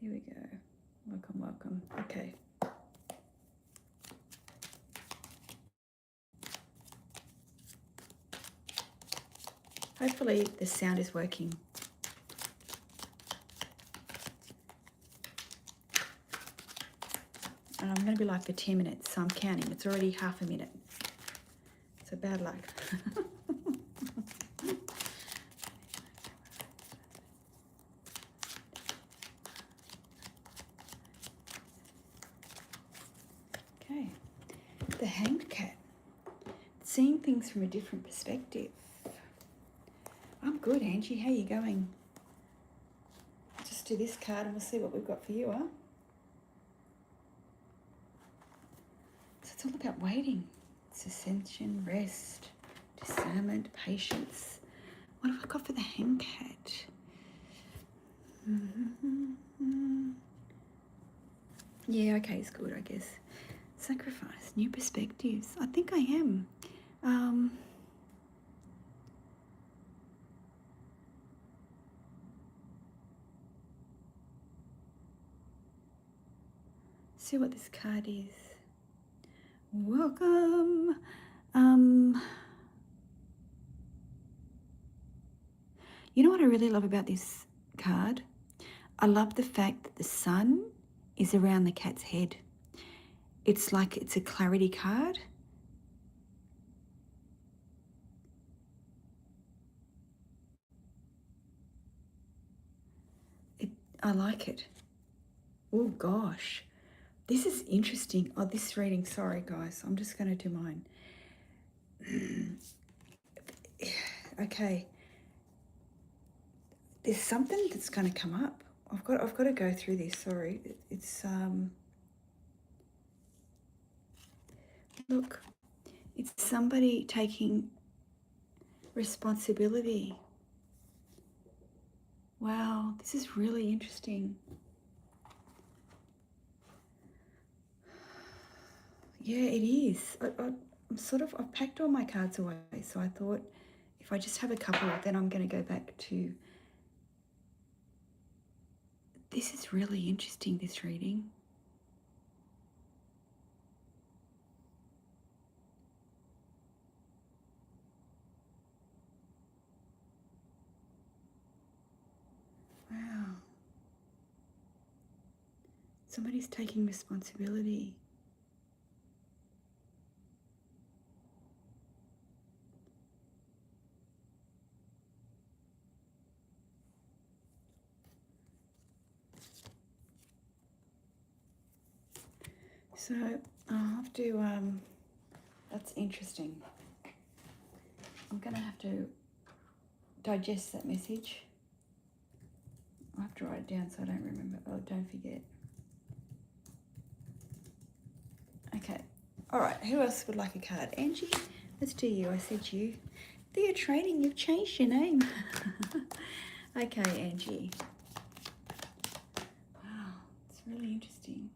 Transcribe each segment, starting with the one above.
Here we go. Welcome, welcome. Okay. Hopefully the sound is working. And I'm going to be live for 10 minutes, so I'm counting. It's already half a minute. So bad luck. Okay. The Hanged Cat. Seeing things from a different perspective. I'm good, Angie. How you going? Just do this card and we'll see what we've got for you, huh? So it's all about waiting. It's ascension, rest, discernment, patience. What have I got for the Hanged Cat? Yeah, okay, it's good, I guess. Sacrifice, new perspectives. I think I am. See what this card is. Welcome. You know what I really love about this card? I love the fact that the sun is around the cat's head. It's like it's a clarity card. I like it. Oh gosh, this is interesting. Oh, this reading, sorry guys, I'm just going to do mine. Okay, there's something that's going to come up. I've got to go through this. Sorry, it's look, it's somebody taking responsibility. Wow, this is really interesting. Yeah, it is. I'm sort of, I've packed all my cards away, so I thought if I just have a couple, then I'm going to go back to. This is really interesting, this reading. Wow. Somebody's taking responsibility. So I'll have to, that's interesting. I'm going to have to digest that message. I'll have to write it down so I don't remember. Oh, don't forget. Okay. All right. Who else would like a card? Angie, let's do you. I said you. Thea Training, you've changed your name. Okay, Angie. Wow, it's really interesting.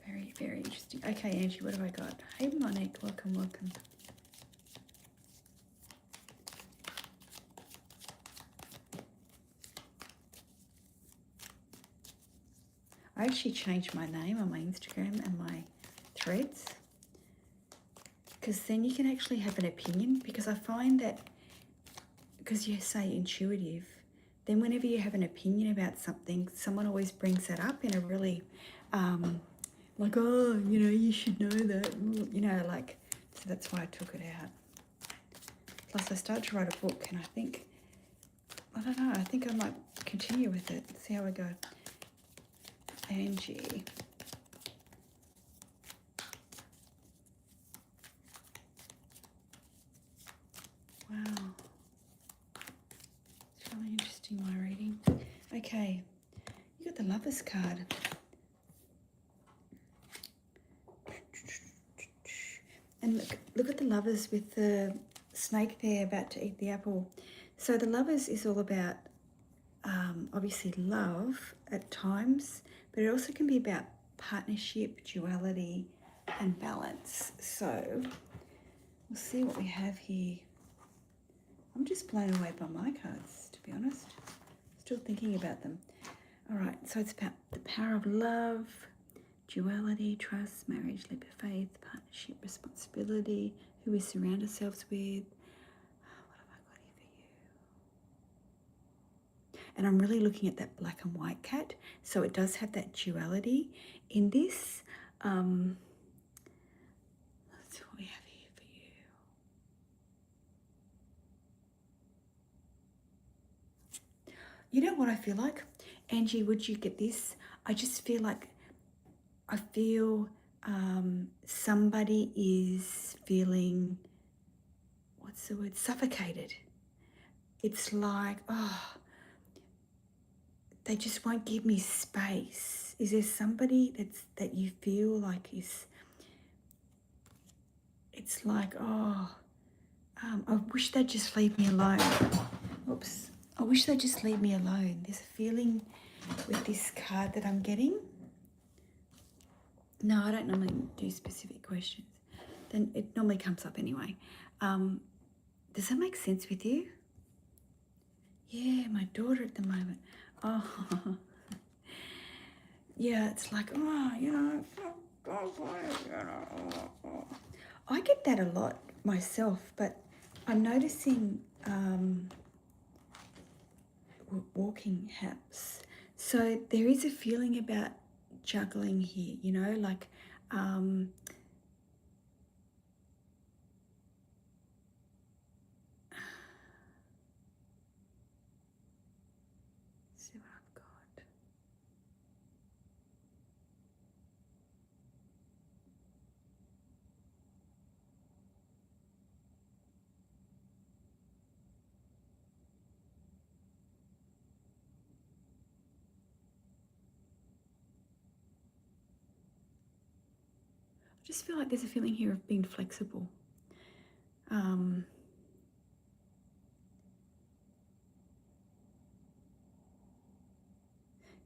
Very, very interesting. Okay, Angie, what have I got? Hey, Monique, welcome, welcome. I actually changed my name on my Instagram and my threads because then you can actually have an opinion, because I find that because you say intuitive, then whenever you have an opinion about something, someone always brings that up in a really like, oh, you know, you should know that, you know, like, so that's why I took it out. Plus I started to write a book and I think, I don't know, I think I might continue with it, see how I go. Angie. Wow. It's really interesting, my reading. Okay, you got the Lovers card. And look at the Lovers with the snake there about to eat the apple. So the Lovers is all about obviously love at times, but it also can be about partnership, duality, and balance. So we'll see what we have here. I'm just blown away by my cards, to be honest. Still thinking about them. All right, so it's about the power of love, duality, trust, marriage, leap of faith, partnership, responsibility, who we surround ourselves with. What have I got here for you? And I'm really looking at that black and white cat. So it does have that duality in this. Let's see what we have here for you. You know what I feel like? Angie, would you get this? I just feel like, somebody is feeling, what's the word? Suffocated. It's like, oh, they just won't give me space. Is there somebody that you feel like is, it's like, oh, I wish they'd just leave me alone. Oops. I wish they'd just leave me alone. There's a feeling with this card that I'm getting. No, I don't normally do specific questions. Then it normally comes up anyway. Does that make sense with you? Yeah, my daughter at the moment. Oh, yeah, it's like, oh, you know, I get that a lot myself, but I'm noticing walking helps. So there is a feeling about juggling here, you know, like see what I've got. I just feel like there's a feeling here of being flexible.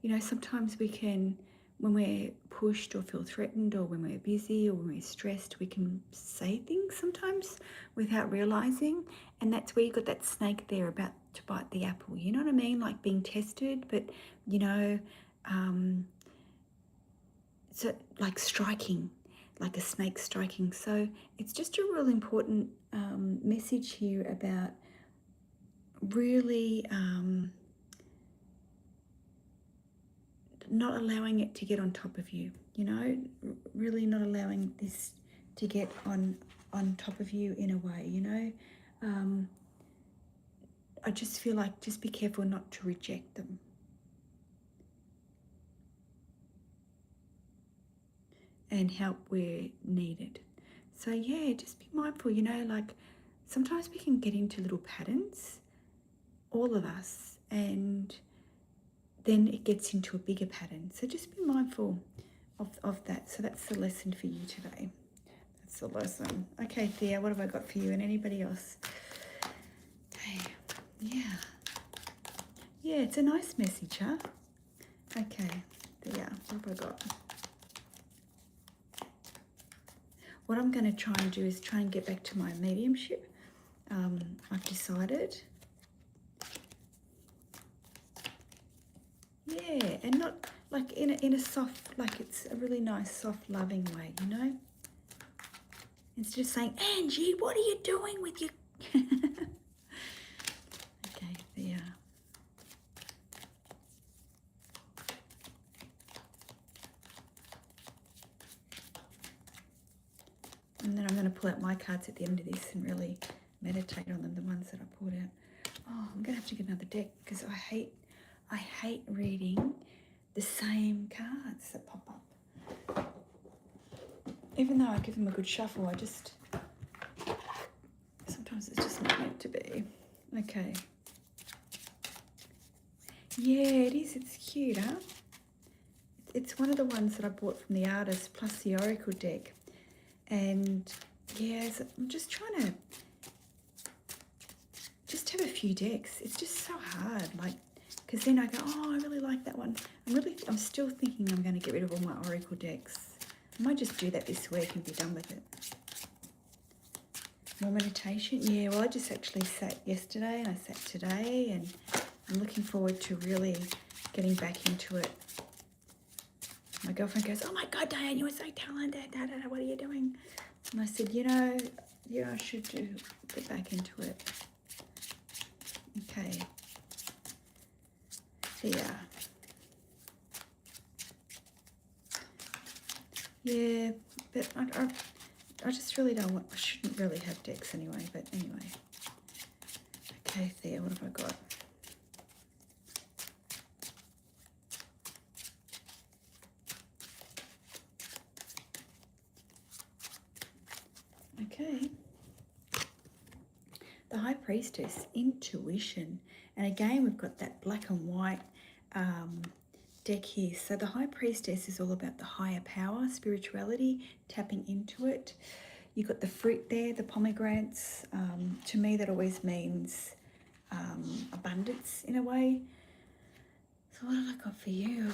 You know, sometimes we can, when we're pushed or feel threatened or when we're busy or when we're stressed, we can say things sometimes without realizing. And that's where you got that snake there about to bite the apple. You know what I mean? Like being tested, but, you know, so like striking, like a snake striking. So it's just a real important message here about really not allowing it to get on top of you, you know, really not allowing this to get on top of you in a way, you know. I just feel like just be careful not to reject them. And help where needed. So yeah, just be mindful, you know, like sometimes we can get into little patterns, all of us, and then it gets into a bigger pattern. So just be mindful of that. So that's the lesson for you today. That's the lesson. Okay, Thea, what have I got for you and anybody else? Okay, yeah. Yeah, it's a nice message, huh? Okay, Thea, what have I got? What I'm going to try and do is try and get back to my mediumship. I've decided. Yeah, and not like in a soft, like it's a really nice, soft, loving way, you know? Instead of saying, Angie, what are you doing with your... Okay, there. And then I'm going to pull out my cards at the end of this and really meditate on them, the ones that I pulled out. Oh, I'm going to have to get another deck because I hate reading the same cards that pop up. Even though I give them a good shuffle, sometimes it's just not meant to be. Okay. Yeah, it is. It's cute, huh? It's one of the ones that I bought from the artist, plus the Oracle deck. And yeah, so I'm just trying to just have a few decks. It's just so hard, like Because then I go, oh, I really like that one. I'm still thinking I'm going to get rid of all my oracle decks. I might just do that this week and be done with it. More meditation? Yeah, well, I just actually sat yesterday and I sat today, and I'm looking forward to really getting back into it. My girlfriend goes, oh my God, Diane, you were so talented. Da, da, da, what are you doing? And I said, I should get back into it. Okay. Yeah. Yeah, but I just really don't want, I shouldn't really have decks anyway, but anyway. Okay, Thea, what have I got? Okay. The High Priestess, intuition. And again, we've got that black and white deck here. So the High Priestess is all about the higher power, spirituality, tapping into it. You've got the fruit there, the pomegranates. To me, that always means abundance in a way. So what have I got for you?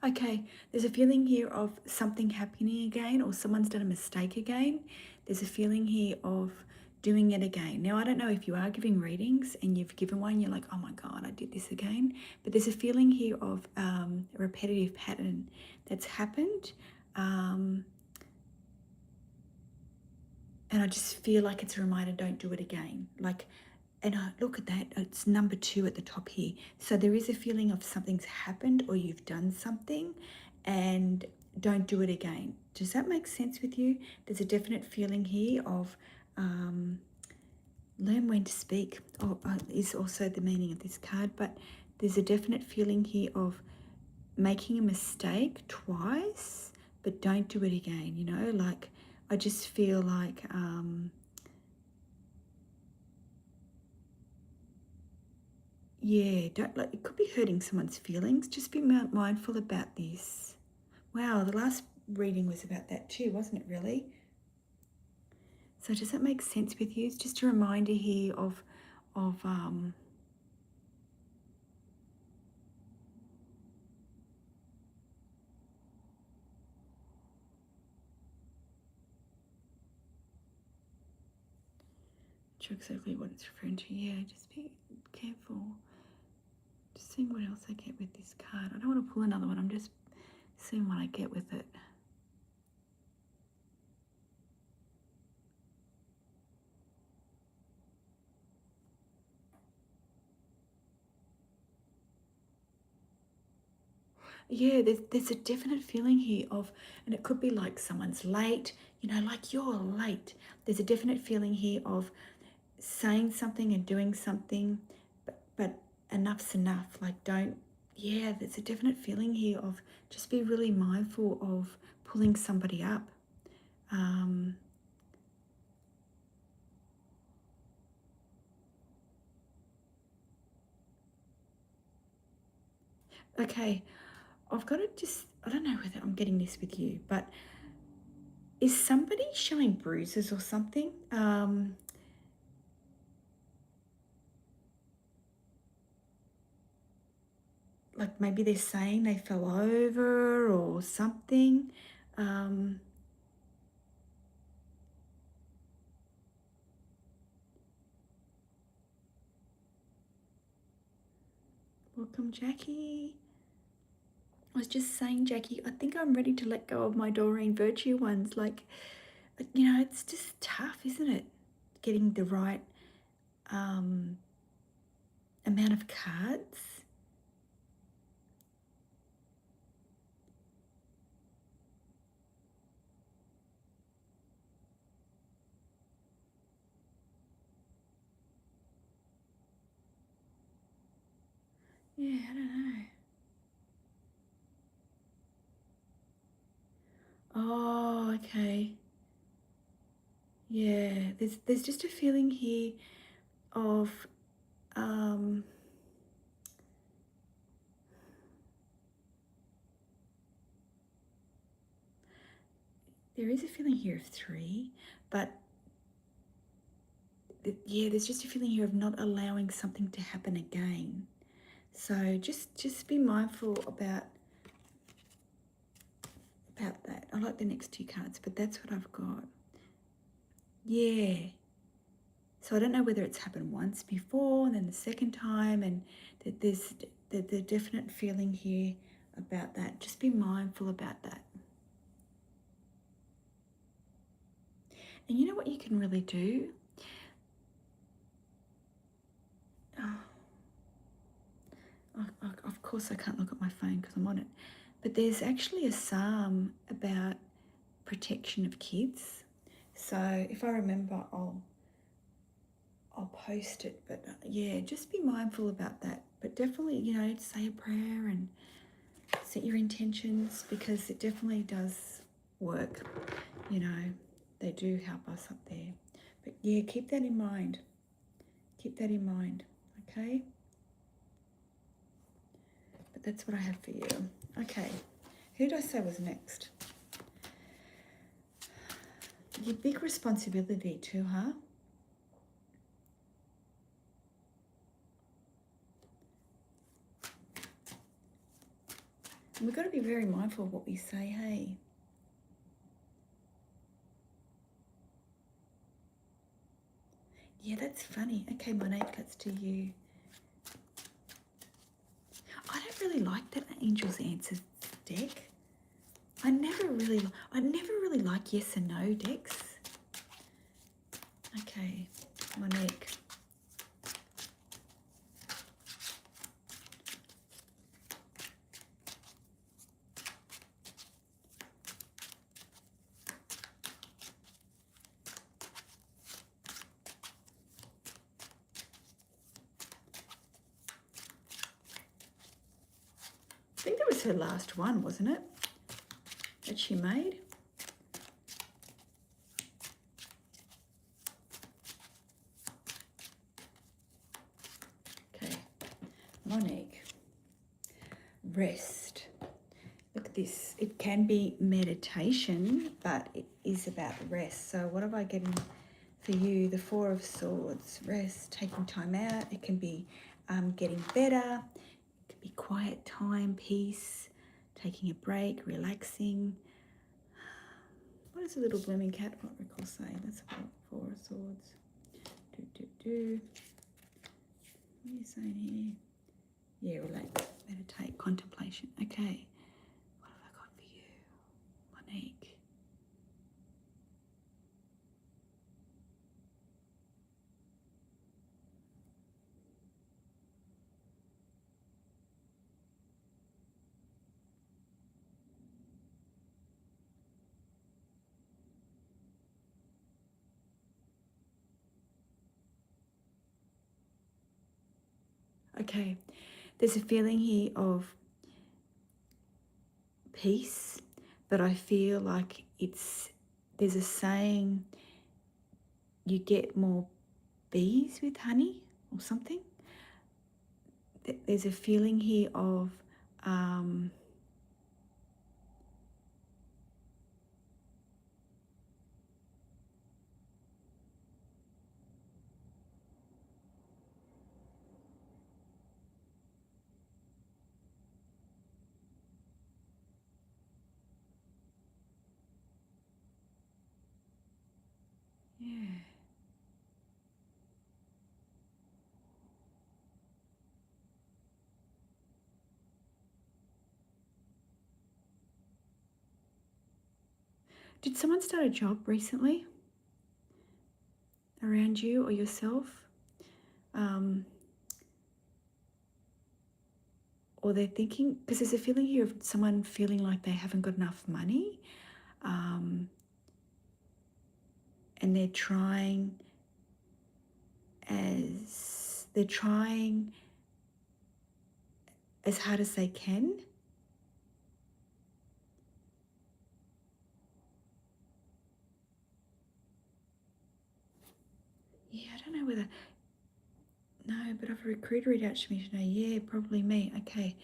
Okay, there's a feeling here of something happening again, or someone's done a mistake again. There's a feeling here of doing it again. Now, I don't know if you are giving readings and you've given one, you're like, oh my God, I did this again. But there's a feeling here of a repetitive pattern that's happened. And I just feel like it's a reminder, don't do it again. And look at that, it's number 2 at the top here. So there is a feeling of something's happened or you've done something, and don't do it again. Does that make sense with you? There's a definite feeling here of learn when to speak, is also the meaning of this card, but there's a definite feeling here of making a mistake twice, but don't do it again, like I just feel like yeah, don't it could be hurting someone's feelings. Just be mindful about this. Wow, the last reading was about that too, wasn't it really? So does that make sense with you? It's just a reminder here of sure exactly what it's referring to. Yeah, just be careful. Just seeing what else I get with this card. I don't want to pull another one. I'm just seeing what I get with it. Yeah, there's a definite feeling here of, and it could be like someone's late, like you're late. There's a definite feeling here of saying something and doing something, but enough's enough. Like there's a definite feeling here of just be really mindful of pulling somebody up. Okay, I've got to I don't know whether I'm getting this with you, but is somebody showing bruises or something? Like maybe they're saying they fell over or something. Welcome, Jackie. I was just saying, Jackie, I think I'm ready to let go of my Doreen Virtue ones. Like, it's just tough, isn't it? Getting the right amount of cards. Yeah, I don't know. Oh, okay. Yeah, there's just a feeling here of there is a feeling here of 3, but yeah, there's just a feeling here of not allowing something to happen again. So just be mindful about that. I like the next 2 cards, but that's what I've got. Yeah. So I don't know whether it's happened once before and then the second time, and that there's the definite feeling here about that. Just be mindful about that. And you know what you can really do? Of course I can't look at my phone because I'm on it. But there's actually a psalm about protection of kids. So if I remember, I'll post it. But yeah, just be mindful about that. But definitely, you know, say a prayer and set your intentions, because it definitely does work. You know, they do help us up there. But yeah, keep that in mind. Keep that in mind, okay? But that's what I have for you. Okay, who did I say was next? Your big responsibility too, huh? And we've got to be very mindful of what we say, hey? Yeah, that's funny. Okay, Monique, let's do you. I don't really like that Angel's Answers deck. I never really like yes and no decks. Okay, Monique. I think that was her last one, wasn't it? That she made. Okay, Monique. Rest. Look at this. It can be meditation, but it is about rest. So what am I getting for you? The 4 of Swords. Rest, taking time out. It can be getting better. It can be quiet time, peace, taking a break, relaxing. What does a little blooming cat not recall saying? That's about 4 of Swords. What are you saying here? Yeah, relax, meditate, contemplation. Okay. What have I got for you, Monique? Okay, there's a feeling here of peace, but I feel like there's a saying, you get more bees with honey or something. There's a feeling here of yeah. Did someone start a job recently around you or yourself? Or they're thinking, because there's a feeling here of someone feeling like they haven't got enough money, and they're trying as hard as they can. don't know whether, no, but I've a recruiter reached out to me today. Yeah, probably me. Okay.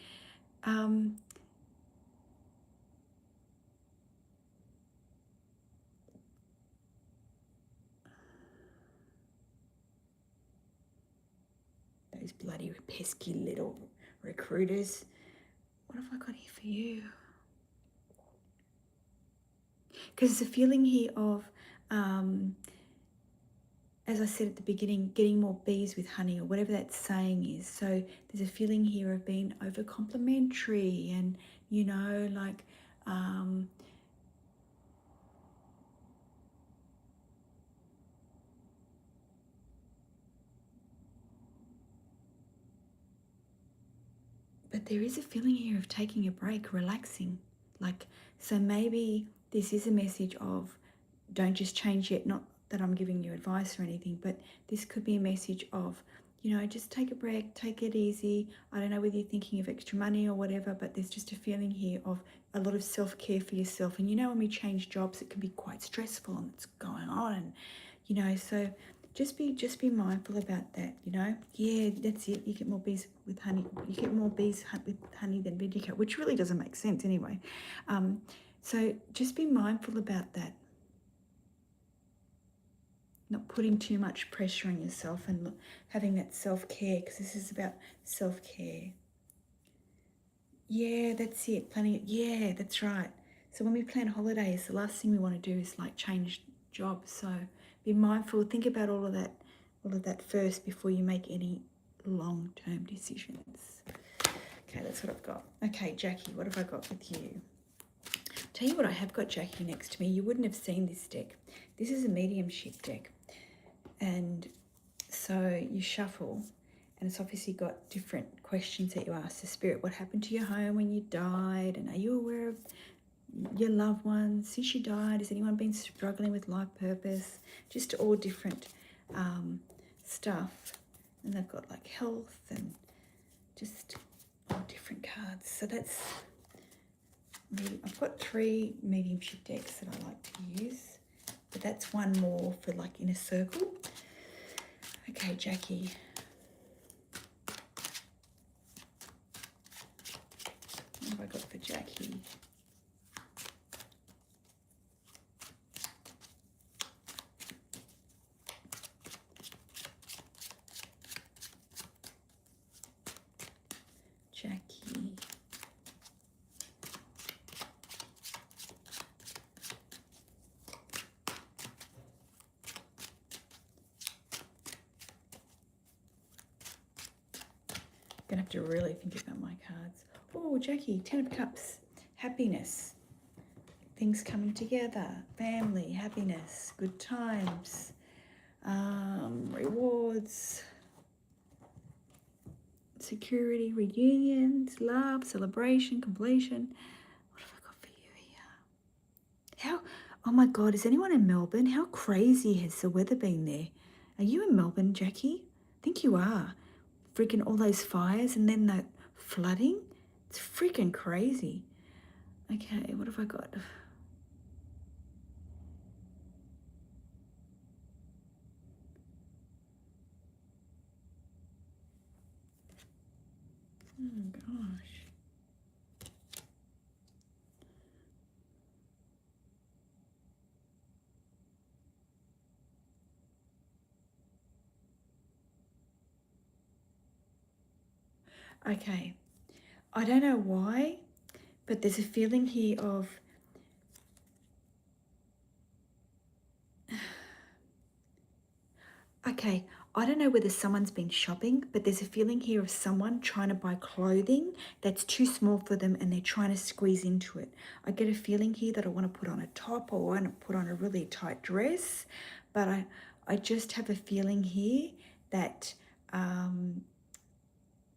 Those bloody pesky little recruiters. What have I got here for you? Because there's a feeling here of, as I said at the beginning, getting more bees with honey, or whatever that saying is. So there's a feeling here of being over complimentary and, you know, like, but there is a feeling here of taking a break, relaxing. Like, so maybe this is a message of don't just change yet, not that I'm giving you advice or anything, but this could be a message of, you know, just take a break, take it easy. I don't know whether you're thinking of extra money or whatever, but there's just a feeling here of a lot of self-care for yourself. And you know, when we change jobs, it can be quite stressful and it's going on, and, you know, so just be mindful about that, you know. Yeah, that's it. You get more bees with honey. You get more bees with honey than veggie, which really doesn't make sense anyway. So just be mindful about that. Not putting too much pressure on yourself and having that self-care, because this is about self-care. Yeah, that's it. Planning it. Yeah, that's right. So when we plan holidays, the last thing we want to do is like change jobs. So be mindful. Think about all of that first before you make any long-term decisions. Okay, that's what I've got. Okay, Jackie, what have I got with you? Tell you what, I have got Jackie next to me. You wouldn't have seen this deck. This is a mediumship deck. And so you shuffle, and it's obviously got different questions that you ask the spirit. What happened to your home when you died? And are you aware of your loved ones since you died? Has anyone been struggling with life purpose? Just all different stuff. And they've got like health and just all different cards. So that's me. I've got 3 mediumship decks that I like to use, but that's one more for like in a circle. Okay, Jackie. What have I got for Jackie? Jackie. Gonna have to really think about my cards. Oh, Jackie, 10 of Cups. Happiness. Things coming together. Family, happiness, good times, rewards, security, reunions, love, celebration, completion. What have I got for you here? Oh my God, is anyone in Melbourne? How crazy has the weather been there? Are you in Melbourne, Jackie? I think you are. Freaking all those fires and then that flooding. It's freaking crazy. Okay, what have I got? Oh gosh. Okay, I don't know why, but there's a feeling here of okay, I don't know whether someone's been shopping, but there's a feeling here of someone trying to buy clothing that's too small for them and they're trying to squeeze into it. I get a feeling here that I want to put on a top or I want to put on a really tight dress, but I just have a feeling here that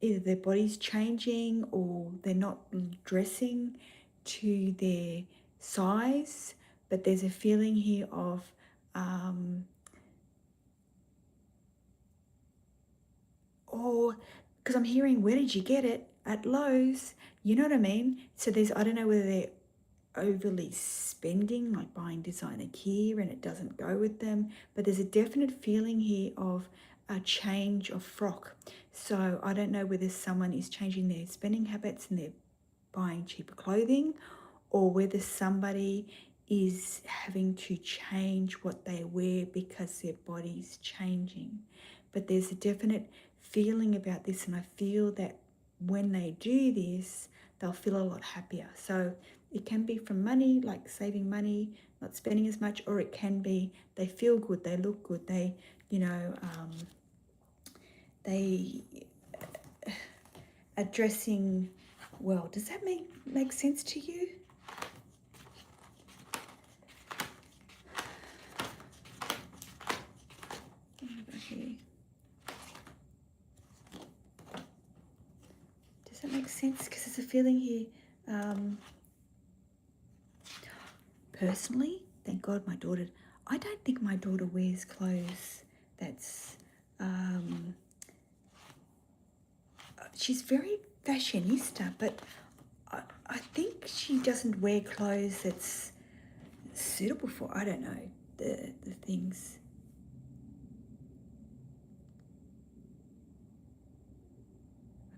either their body's changing or they're not dressing to their size, but there's a feeling here of or because I'm hearing, where did you get it? At Lowe's, you know what I mean? So there's, I don't know whether they're overly spending, like buying designer gear and it doesn't go with them. But there's a definite feeling here of a change of frock. So I don't know whether someone is changing their spending habits and they're buying cheaper clothing, or whether somebody is having to change what they wear because their body's changing. But there's a definite feeling about this, and I feel that when they do this, they'll feel a lot happier. So it can be from money, like saving money, not spending as much, or it can be they feel good, they look good, they, they are dressing well. Does that make sense to you? Here. Does that make sense? Because there's a feeling here. Personally, thank God my daughter, I don't think my daughter wears clothes that's, she's very fashionista, but I think she doesn't wear clothes that's suitable for, I don't know, the things.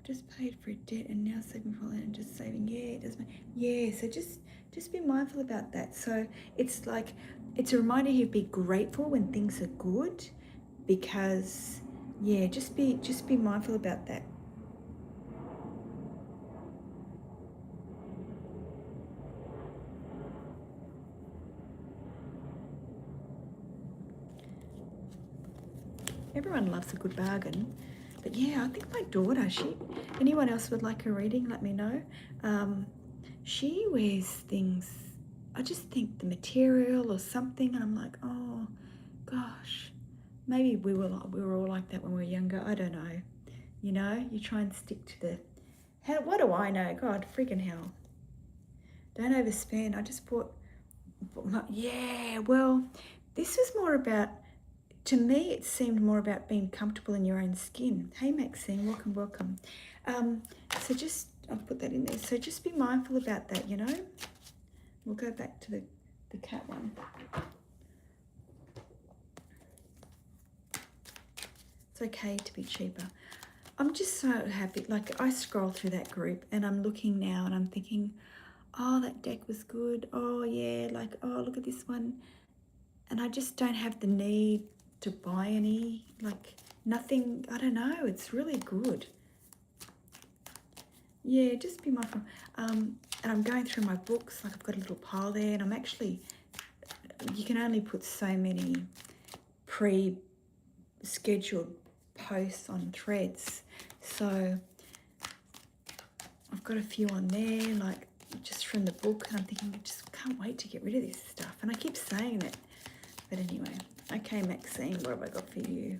Just paid for a debt and now saving for it and just saving. Yeah, it doesn't. Yeah, so just be mindful about that. So it's like, it's a reminder here, be grateful when things are good, because yeah, just be mindful about that. Everyone loves a good bargain. But yeah, I think my daughter, anyone else would like a reading, let me know. She wears things, I just think the material or something, and I'm like, oh gosh, maybe we were all like that when we were younger. I don't know. You try and stick to the, what do I know? God, freaking hell. Don't overspend. I just bought yeah, well, this was more about, to me, it seemed more about being comfortable in your own skin. Hey, Maxine, welcome. So just, I'll put that in there. So just be mindful about that, We'll go back to the cat one. It's okay to be cheaper. I'm just so happy. Like, I scroll through that group and I'm looking now and I'm thinking, oh, that deck was good. Oh, yeah, like, oh, look at this one. And I just don't have the need to buy any, like, nothing. I don't know, it's really good. Yeah, just be mindful. And I'm going through my books, like I've got a little pile there, and I'm actually, you can only put so many pre-scheduled posts on threads, so I've got a few on there, like just from the book, and I'm thinking, I just can't wait to get rid of this stuff, and I keep saying that. But anyway, okay, Maxine, what have I got for you?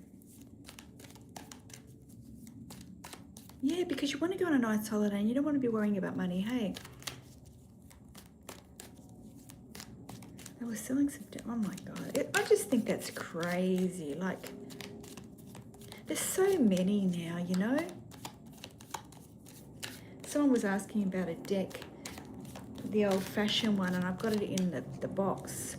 Yeah, because you want to go on a nice holiday and you don't want to be worrying about money, hey? They were selling some, oh my God. I just think that's crazy. Like, there's so many now, Someone was asking about a deck, the old-fashioned one, and I've got it in the box.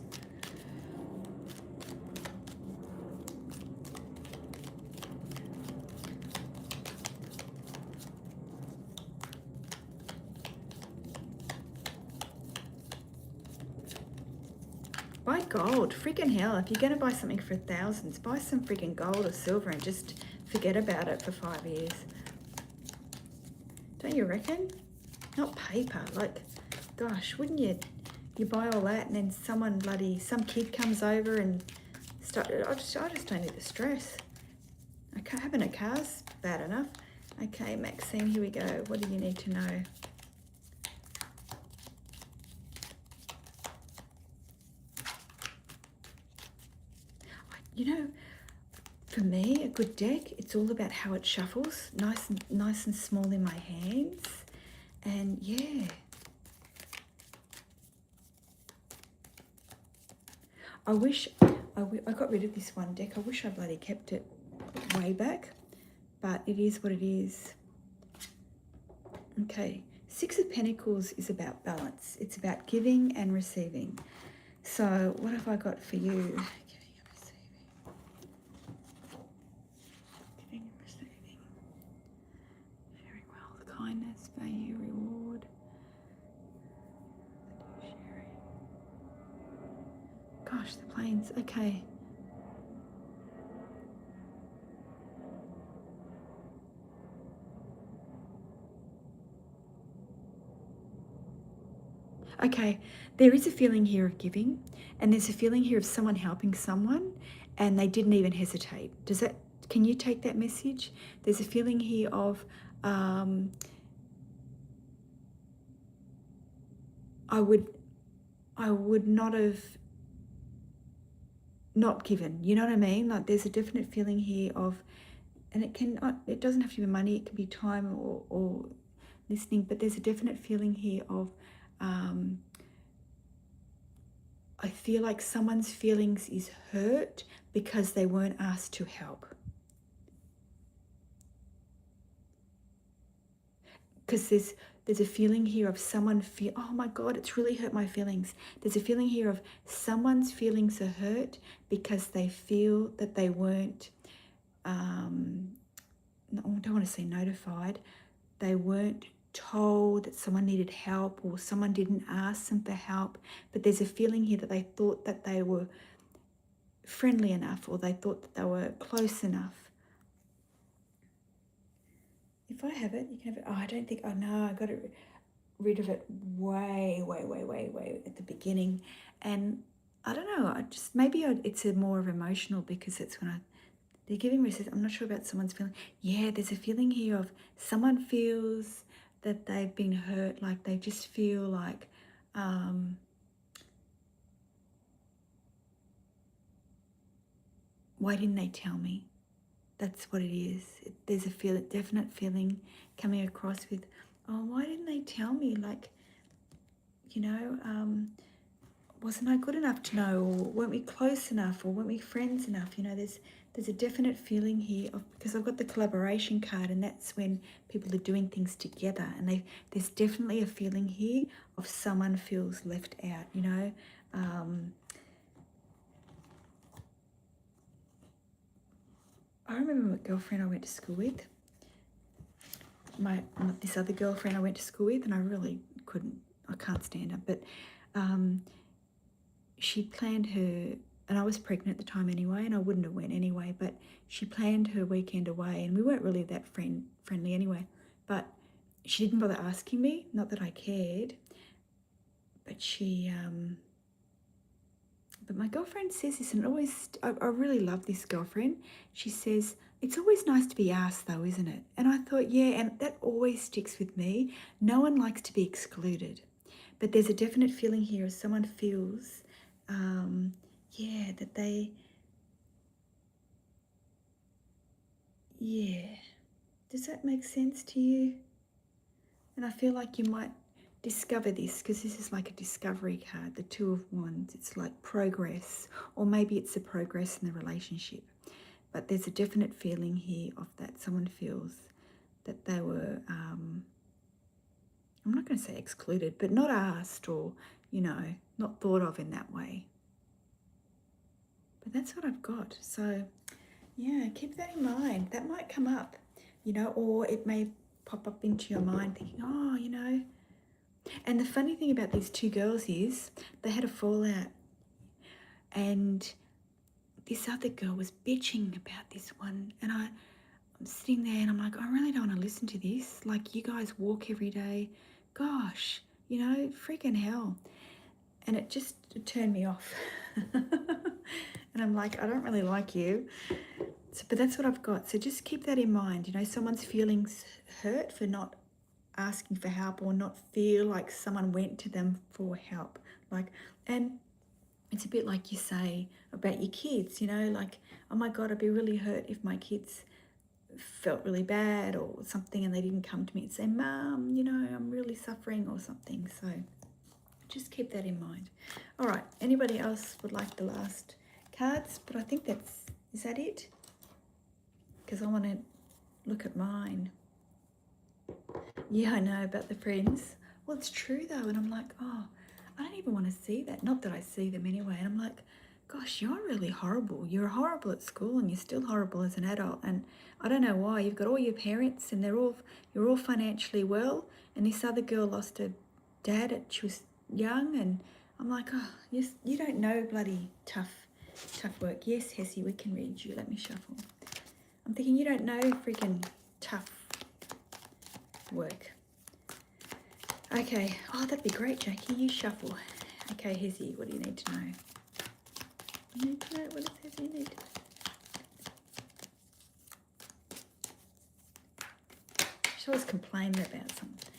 Buy gold, freaking hell. If you're going to buy something for thousands, buy some freaking gold or silver and just forget about it for 5 years. Don't you reckon? Not paper. Like, gosh, wouldn't you buy all that and then some kid comes over and I just don't need the stress. Having a car's bad enough. Okay, Maxine, here we go. What do you need to know? For me, a good deck, it's all about how it shuffles, nice and small in my hands, and yeah. I got rid of this one deck. I wish I bloody kept it way back, but it is what it is. Okay, Six of Pentacles is about balance. It's about giving and receiving. So what have I got for you? Giving and receiving. Giving and receiving. Sharing wealth, kindness, value, reward. Sharing. Gosh, the planes. Okay. Okay, there is a feeling here of giving, and there's a feeling here of someone helping someone, and they didn't even hesitate. Can you take that message? There's a feeling here of, I would not have not given. You know what I mean? Like there's a definite feeling here of, and it doesn't have to be money. It can be time or listening, but there's a definite feeling here of, I feel like someone's feelings is hurt because they weren't asked to help. Because there's a feeling here of someone oh my God, it's really hurt my feelings. There's a feeling here of someone's feelings are hurt because they feel that they weren't, I don't want to say notified, they weren't told that someone needed help, or someone didn't ask them for help, but there's a feeling here that they thought that they were friendly enough, or they thought that they were close enough. If I have it, you can have it. Oh, I don't think, oh no, I got rid of it way at the beginning. And I don't know, it's more of emotional, because it's when they're giving me, I'm not sure about someone's feeling. Yeah, there's a feeling here of someone feels that they've been hurt, like they just feel like, why didn't they tell me? That's what it is. There's a definite feeling coming across with, oh, why didn't they tell me? Like, you know, wasn't I good enough to know, or weren't we close enough, or weren't we friends enough? You know, there's a definite feeling here of, because I've got the collaboration card, and that's when people are doing things together, and there's definitely a feeling here of someone feels left out, you know. I remember my girlfriend I went to school with, this other girlfriend I went to school with, and I can't stand her, but she planned her, and I was pregnant at the time anyway, and I wouldn't have went anyway, but she planned her weekend away, and we weren't really that friendly anyway, but she didn't bother asking me, not that I cared, but but my girlfriend says this, and I really love this girlfriend. She says, it's always nice to be asked though, isn't it? And I thought, yeah, and that always sticks with me. No one likes to be excluded, but there's a definite feeling here as someone feels, that they, does that make sense to you? And I feel like you might discover this, because this is like a discovery card, the Two of Wands. It's like progress, or maybe it's a progress in the relationship. But there's a definite feeling here of that someone feels that they were, I'm not going to say excluded, but not asked, or, you know, not thought of in that way. But that's what I've got. So, yeah, keep that in mind. That might come up, you know, or it may pop up into your mind thinking, oh, you know. And the funny thing about these two girls is they had a fallout, and this other girl was bitching about this one, and I'm sitting there and I'm like, I really don't want to listen to this. Like, you guys walk every day. Gosh, you know, freaking hell. And it turned me off. And I'm like, I don't really like you. So, but that's what I've got. So just keep that in mind. You know, someone's feelings hurt for not asking for help, or not feel like someone went to them for help. Like, and it's a bit like you say about your kids, you know, like, oh my God, I'd be really hurt if my kids felt really bad or something, and they didn't come to me and say, Mom, you know, I'm really suffering or something. So just keep that in mind. All right, anybody else would like the last cards? But I think is that it? Because I want to look at mine. Yeah, I know about the friends. Well, it's true though, and I'm like, oh, I don't even want to see that. Not that I see them anyway. And I'm like, gosh, you're really horrible. You're horrible at school, and you're still horrible as an adult. And I don't know why. You've got all your parents, and you're all financially well. And this other girl lost her dad at she was young, and I'm like, oh, you don't know bloody tough work. Yes, Hessie, we can read you. Let me shuffle. I'm thinking you don't know freaking tough work. Okay. Oh, that'd be great, Jackie. You shuffle. Okay, Hezzy, what do you need to know? You need to know. What does Hezzy need? She's always complaining about something.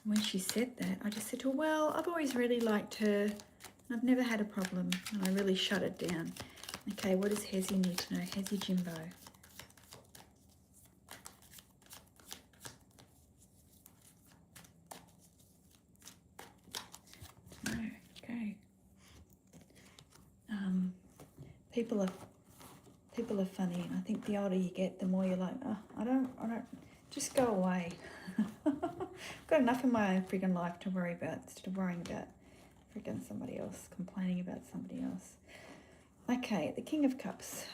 When she said that, I just said to her, well, I've always really liked her. I've never had a problem. And I really shut it down. Okay, what does Hezzy need to know? Hezzy Jimbo. Okay. People are funny, and I think the older you get, the more you're like, oh, I don't, just go away. I've got enough in my freaking life to worry about instead of worrying about freaking somebody else, complaining about somebody else. Okay, the King of Cups.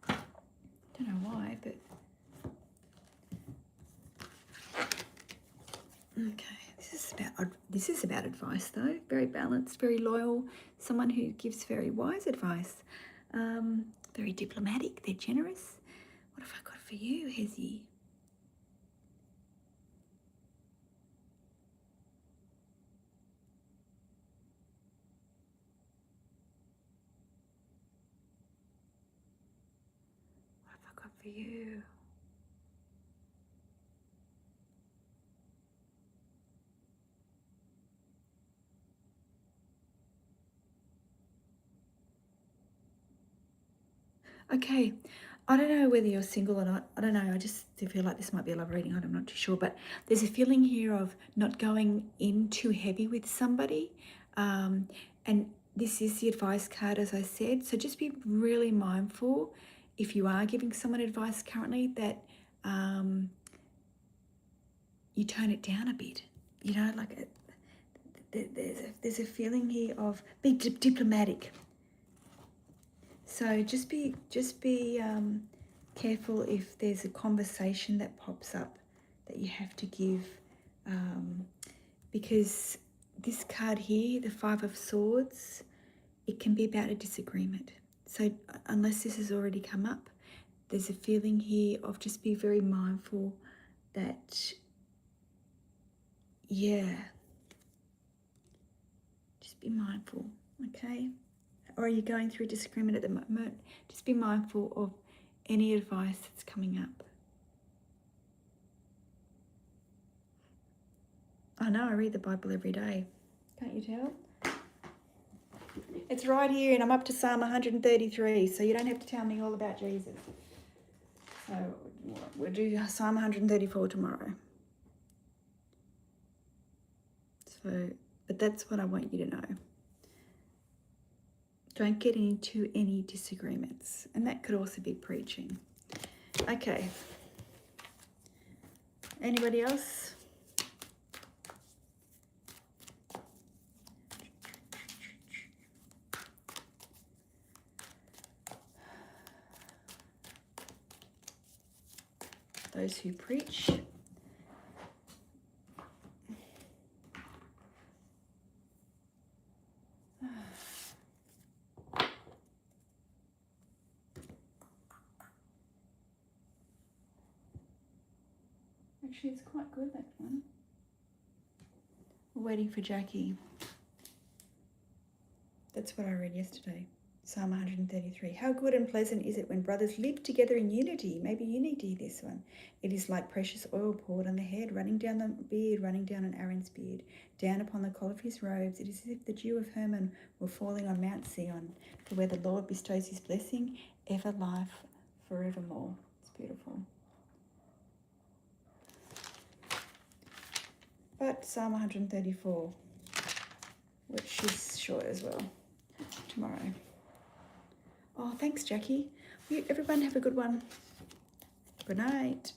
Don't know why, but okay. This is about advice though. Very balanced, very loyal. Someone who gives very wise advice. Very diplomatic. They're generous. What have I got for you, Hezzy? What have I got for you? Okay, I don't know whether you're single or not. I don't know. I just feel like this might be a love reading. I'm not too sure. But there's a feeling here of not going in too heavy with somebody. And this is the advice card, as I said. So just be really mindful if you are giving someone advice currently that you tone it down a bit. You know, like there's a feeling here of be diplomatic. So just be careful if there's a conversation that pops up that you have to give, because this card here, the Five of Swords, it can be about a disagreement. So unless this has already come up, there's a feeling here of just be very mindful that, yeah, just be mindful, okay? Or are you going through a disagreement at the moment? Just be mindful of any advice that's coming up. I know, I read the Bible every day. Can't you tell? It's right here, and I'm up to Psalm 133, so you don't have to tell me all about Jesus. So we'll do Psalm 134 tomorrow. So, but that's what I want you to know. Don't get into any disagreements. And that could also be preaching. Okay. Anybody else? Those who preach. Actually, it's quite good, that one. We're waiting for Jackie. That's what I read yesterday. Psalm 133. How good and pleasant is it when brothers live together in unity. Maybe you need to hear this one. It is like precious oil poured on the head, running down the beard, running down on Aaron's beard, down upon the collar of his robes. It is as if the dew of Hermon were falling on Mount Sion, for where the Lord bestows his blessing, ever life forevermore. It's beautiful. But Psalm 134, which is short as well, tomorrow. Oh, thanks, Jackie. Everyone have a good one. Good night.